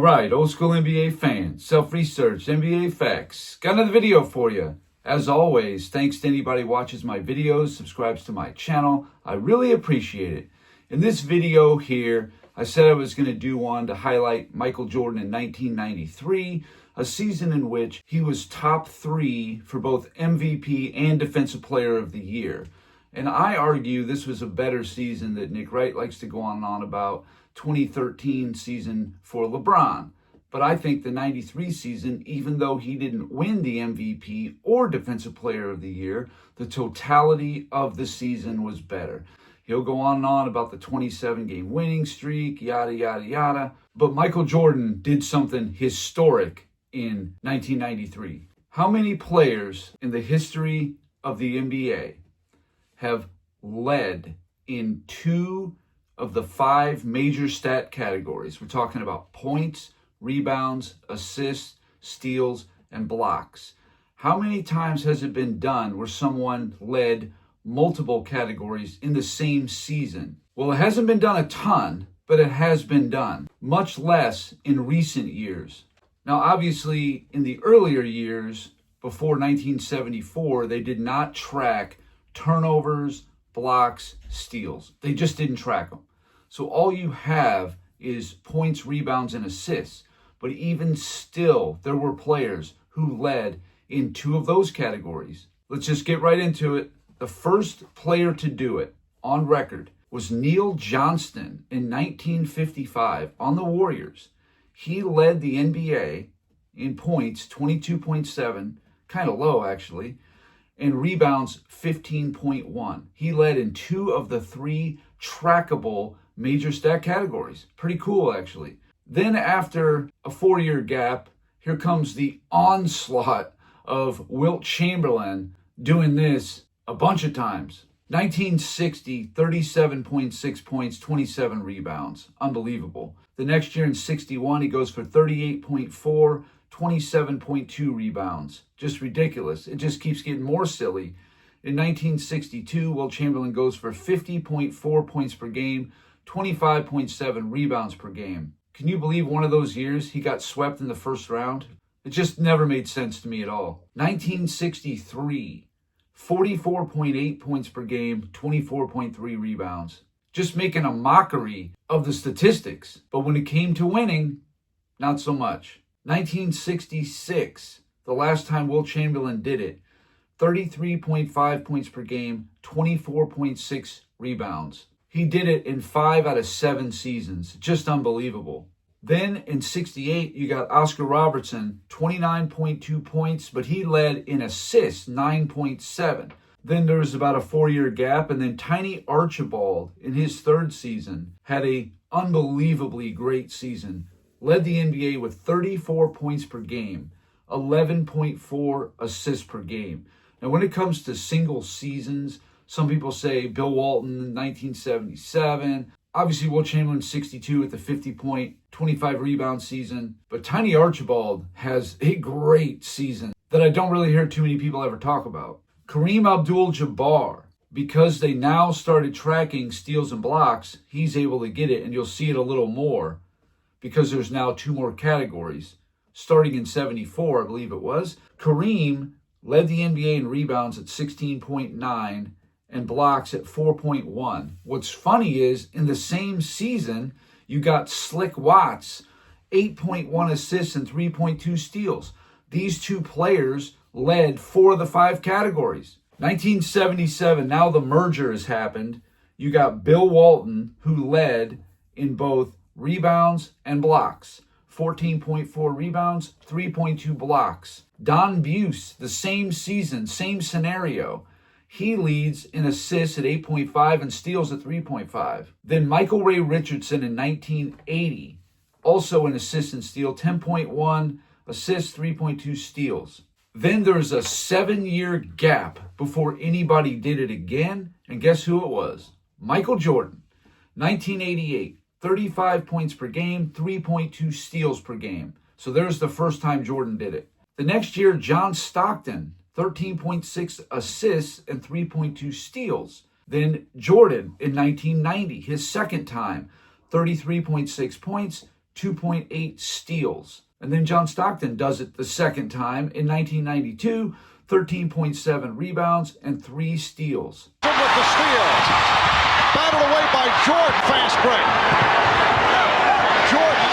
right, old school NBA fans, self-research, NBA facts. Got another video for you. As always, thanks to anybody who watches my videos, subscribes to my channel. I really appreciate it. In this video here, I said I was going to do one to highlight Michael Jordan in 1993, a season in which he was top 3 for both MVP and Defensive Player of the Year. And I argue this was a better season that Nick Wright likes to go on and on about, 2013 season for LeBron. But I think the 93 season, even though he didn't win the MVP or Defensive Player of the Year, the totality of the season was better. He'll go on and on about the 27-game winning streak, yada, yada, yada. But Michael Jordan did something historic in 1993. How many players in the history of the NBA have led in 2 of the 5 major stat categories? We're talking about points, rebounds, assists, steals, and blocks. How many times has it been done where someone led multiple categories in the same season? Well, it hasn't been done a ton, but it has been done. Much less in recent years. Now, obviously, in the earlier years, before 1974, they did not track turnovers, blocks, steals. They just didn't track them. So all you have is points, rebounds, and assists. But even still, there were players who led in 2 of those categories. Let's just get right into it. The first player to do it on record was Neil Johnston in 1955 on the Warriors. He led the NBA in points, 22.7, kind of low actually, and rebounds, 15.1. He led in 2 of the 3 trackable major stat categories. Pretty cool, actually. Then after a 4-year gap, here comes the onslaught of Wilt Chamberlain doing this a bunch of times. 1960, 37.6 points, 27 rebounds. Unbelievable. The next year in 61, he goes for 38.4, 27.2 rebounds. Just ridiculous. It just keeps getting more silly. In 1962, Wilt Chamberlain goes for 50.4 points per game, 25.7 rebounds per game. Can you believe one of those years he got swept in the first round? It just never made sense to me at all. 1963, 44.8 points per game, 24.3 rebounds. Just making a mockery of the statistics. But when it came to winning, not so much. 1966, the last time Wilt Chamberlain did it, 33.5 points per game, 24.6 rebounds. He did it in 5 out of 7 seasons. Just unbelievable. Then in 68, you got Oscar Robertson, 29.2 points, but he led in assists, 9.7. Then there was about a 4-year gap, and then Tiny Archibald in his 3rd season had a unbelievably great season. Led the NBA with 34 points per game, 11.4 assists per game. Now, when it comes to single seasons, some people say Bill Walton, 1977. Obviously, Wilt Chamberlain, 62 with the 50-point, 25 rebound season. But Tiny Archibald has a great season that I don't really hear too many people ever talk about. Kareem Abdul-Jabbar, because they now started tracking steals and blocks, he's able to get it, and you'll see it a little more because there's now 2 more categories. Starting in 74, I believe it was, Kareem led the NBA in rebounds at 16.9 and blocks at 4.1. What's funny is, in the same season, you got Slick Watts, 8.1 assists and 3.2 steals. These 2 players led 4 of the 5 categories. 1977, now the merger has happened. You got Bill Walton, who led in both rebounds and blocks. 14.4 rebounds, 3.2 blocks. Don Buse, the same season, same scenario. He leads in assists at 8.5 and steals at 3.5. Then Michael Ray Richardson in 1980, also in assists and steal, 10.1 assists, 3.2 steals. Then there's a 7-year gap before anybody did it again. And guess who it was? Michael Jordan, 1988, 35 points per game, 3.2 steals per game. So there's the first time Jordan did it. The next year, John Stockton, 13.6 assists and 3.2 steals. Then Jordan in 1990, his second time, 33.6 points, 2.8 steals. And then John Stockton does it the second time in 1992, 13.7 rebounds and 3 steals. With the steal. Battled away by Jordan. Fast break. Jordan.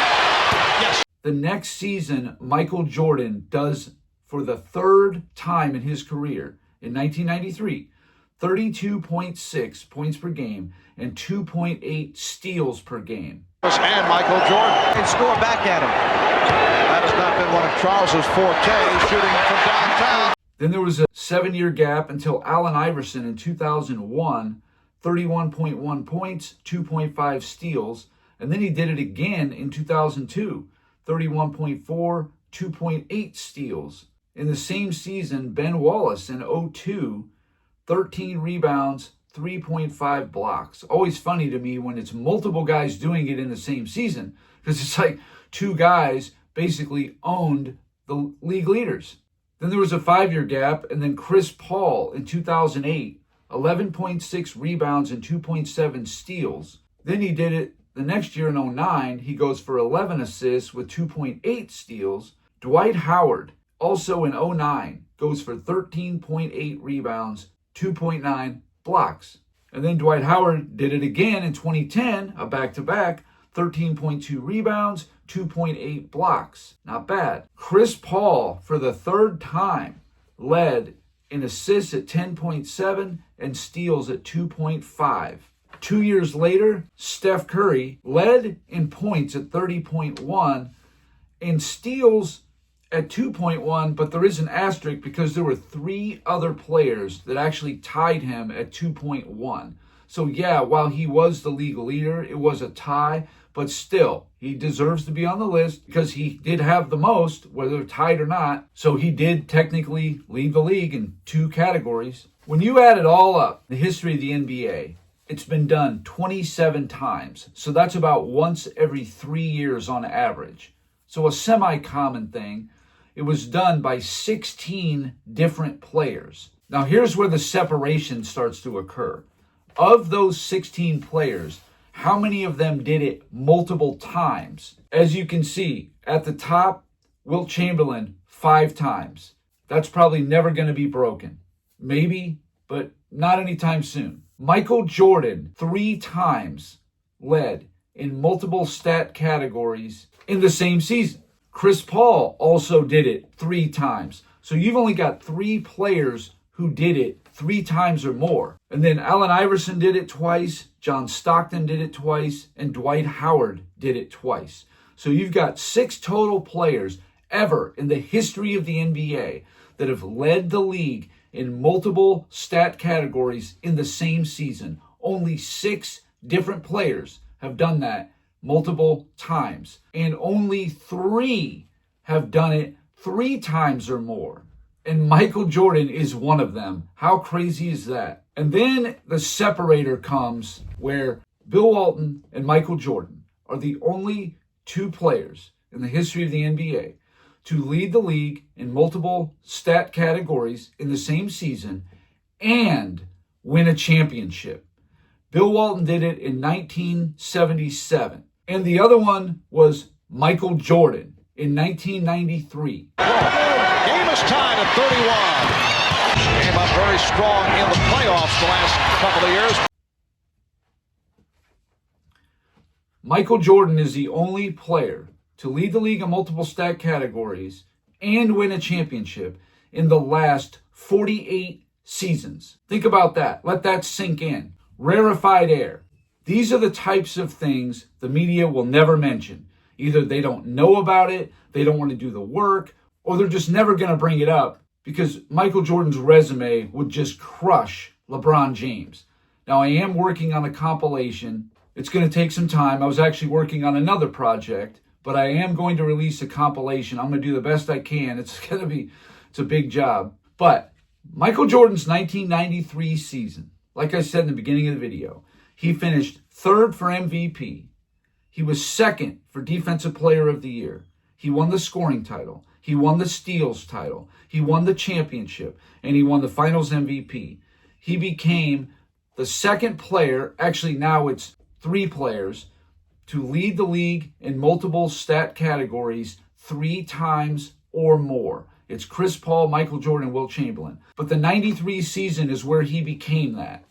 Yes. The next season, Michael Jordan does, for the third time in his career, in 1993, 32.6 points per game and 2.8 steals per game. And Michael Jordan. And score back at him. That has not been one of Charles's forte, shooting from downtown. Then there was a 7-year gap until Allen Iverson in 2001, 31.1 points, 2.5 steals. And then he did it again in 2002, 31.4, 2.8 steals. In the same season, Ben Wallace in 02, 13 rebounds, 3.5 blocks. Always funny to me when it's multiple guys doing it in the same season, because it's like two guys basically owned the league leaders. Then there was a 5-year gap, and then Chris Paul in 2008, 11.6 rebounds and 2.7 steals. Then he did it the next year in 2009. He goes for 11 assists with 2.8 steals. Dwight Howard, also in 2009, goes for 13.8 rebounds, 2.9 blocks. And then Dwight Howard did it again in 2010, a back-to-back, 13.2 rebounds, 2.8 blocks. Not bad. Chris Paul, for the third time, led in assists at 10.7 and steals at 2.5. 2 years later, Steph Curry led in points at 30.1 and steals at 2.1, but there is an asterisk because there were 3 other players that actually tied him at 2.1. So yeah, while he was the league leader, it was a tie, but still, he deserves to be on the list because he did have the most, whether tied or not. So he did technically lead the league in 2 categories. When you add it all up, the history of the NBA, it's been done 27 times. So that's about once every 3 years on average. So a semi-common thing. It was done by 16 different players. Now here's where the separation starts to occur. Of those 16 players, how many of them did it multiple times? As you can see, at the top, Wilt Chamberlain 5 times. That's probably never going to be broken. Maybe, but not anytime soon. Michael Jordan 3 times led in multiple stat categories in the same season. Chris Paul also did it 3 times. So you've only got 3 players who did it 3 times or more. And then Allen Iverson did it twice, John Stockton did it twice, and Dwight Howard did it twice. So you've got 6 total players ever in the history of the NBA that have led the league in multiple stat categories in the same season. Only 6 different players have done that multiple times. And only 3 have done it 3 times or more. And Michael Jordan is one of them. How crazy is that? And then the separator comes where Bill Walton and Michael Jordan are the only 2 players in the history of the NBA to lead the league in multiple stat categories in the same season and win a championship. Bill Walton did it in 1977. And the other one was Michael Jordan in 1993. Game is tied at 31. Came up very strong in the playoffs the last couple of years. Michael Jordan is the only player to lead the league in multiple stat categories and win a championship in the last 48 seasons. Think about that. Let that sink in. Rarefied air. These are the types of things the media will never mention. Either they don't know about it, they don't want to do the work, or they're just never going to bring it up because Michael Jordan's resume would just crush LeBron James. Now, I am working on a compilation. It's going to take some time. I was actually working on another project, but I am going to release a compilation. I'm going to do the best I can. It's a big job. But Michael Jordan's 1993 season, like I said in the beginning of the video, he finished 3rd for MVP. He was 2nd for Defensive Player of the Year. He won the scoring title. He won the steals title. He won the championship. And he won the Finals MVP. He became the 2nd player, actually now it's 3 players, to lead the league in multiple stat categories 3 times or more. It's Chris Paul, Michael Jordan, and Wilt Chamberlain. But the 93 season is where he became that.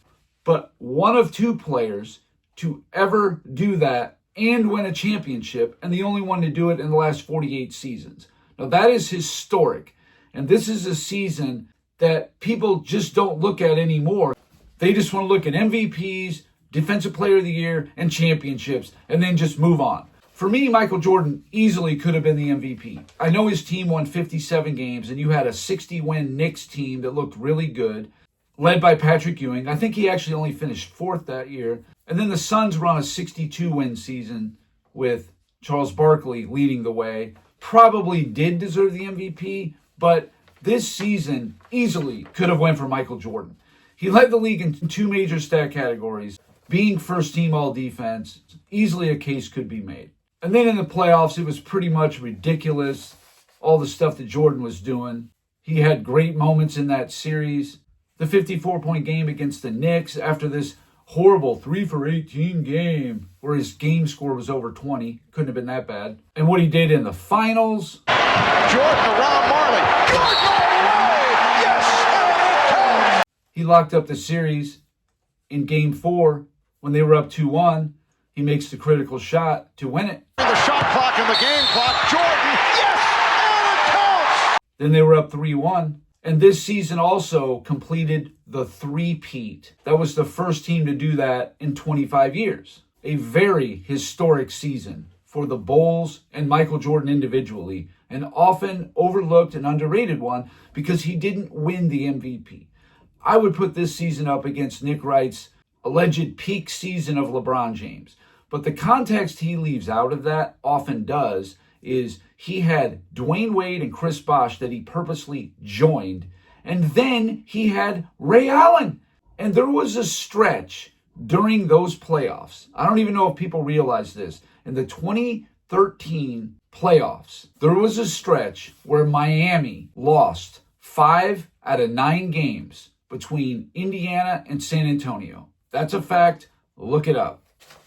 But one of 2 players to ever do that and win a championship, and the only one to do it in the last 48 seasons. Now that is historic. And this is a season that people just don't look at anymore. They just want to look at MVPs, Defensive Player of the Year, and championships, and then just move on. For me, Michael Jordan easily could have been the MVP. I know his team won 57 games, and you had a 60-win Knicks team that looked really good, led by Patrick Ewing. I think he actually only finished 4th that year. And then the Suns were on a 62-win season with Charles Barkley leading the way. Probably did deserve the MVP, but this season easily could have went for Michael Jordan. He led the league in 2 major stat categories. Being first team all defense, easily a case could be made. And then in the playoffs, it was pretty much ridiculous, all the stuff that Jordan was doing. He had great moments in that series. The 54-point game against the Knicks after this horrible 3 for 18 game where his game score was over 20. Couldn't have been that bad. And what he did in the finals. Jordan around Marley. Jordan all the way. Yes, and it counts. He locked up the series in game 4 when they were up 2-1. He makes the critical shot to win it. The shot clock and the game clock. Jordan, yes, and it counts. Then they were up 3-1. And this season also completed the three-peat. That was the first team to do that in 25 years. A very historic season for the Bulls and Michael Jordan individually, an often overlooked and underrated one because he didn't win the MVP. I would put this season up against Nick Wright's alleged peak season of LeBron James. But the context he leaves out of that often does is he had Dwayne Wade and Chris Bosh that he purposely joined. And then he had Ray Allen. And there was a stretch during those playoffs. I don't even know if people realize this. In the 2013 playoffs, there was a stretch where Miami lost 5 out of 9 games between Indiana and San Antonio. That's a fact. Look it up.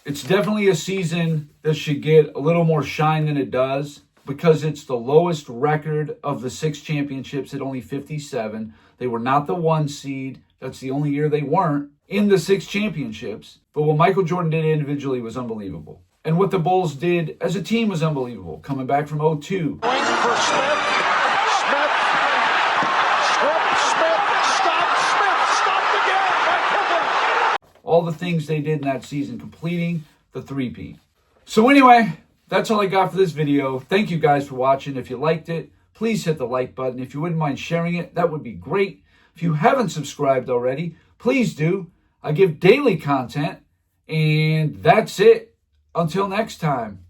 It's definitely a season that should get a little more shine than it does because it's the lowest record of the 6 championships at only 57. They were not the 1 seed. That's the only year they weren't in the 6 championships. But what Michael Jordan did individually was unbelievable. And what the Bulls did as a team was unbelievable. Coming back from 0-2. Wing for Smith. Stopped again by Pippen. All the things they did in that season, completing the three-peat. So anyway, that's all I got for this video. Thank you guys for watching. If you liked it, please hit the like button. If you wouldn't mind sharing it, that would be great. If you haven't subscribed already, please do. I give daily content, and that's it. Until next time.